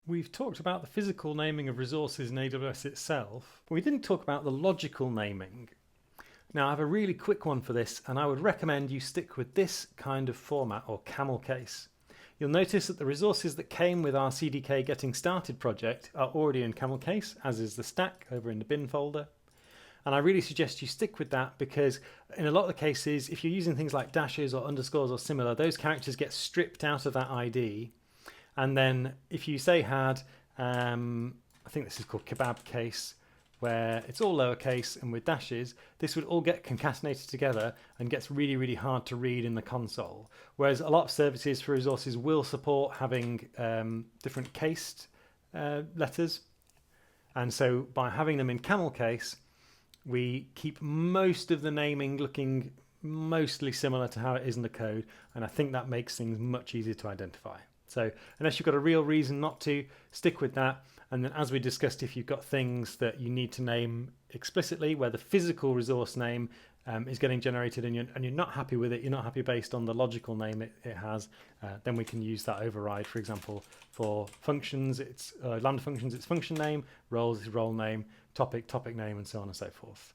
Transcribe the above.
We've talked about the physical naming of resources in AWS itself, but we didn't talk about the logical naming. Now I have a really quick one for this, and I would recommend you stick with this kind of format, or camel case. You'll notice that the resources that came with our CDK Getting Started project are already in camel case, as is the stack over in the bin folder. And I really suggest you stick with that, because in a lot of the cases, if you're using things like dashes or underscores or similar, those characters get stripped out of that ID. And then if you say had, I think this is called kebab case, where it's all lowercase and with dashes, this would all get concatenated together and gets really, really hard to read in the console. Whereas a lot of services for resources will support having different cased letters. And so by having them in camel case, we keep most of the naming looking mostly similar to how it is in the code. And I think that makes things much easier to identify. So unless you've got a real reason not to, stick with that. And then as we discussed, if you've got things that you need to name explicitly, where the physical resource name is getting generated and you're not happy with it, you're not happy based on the logical name it has, then we can use that override. For example, for functions, it's Lambda functions, it's function name, roles is role name, topic name, and so on and so forth.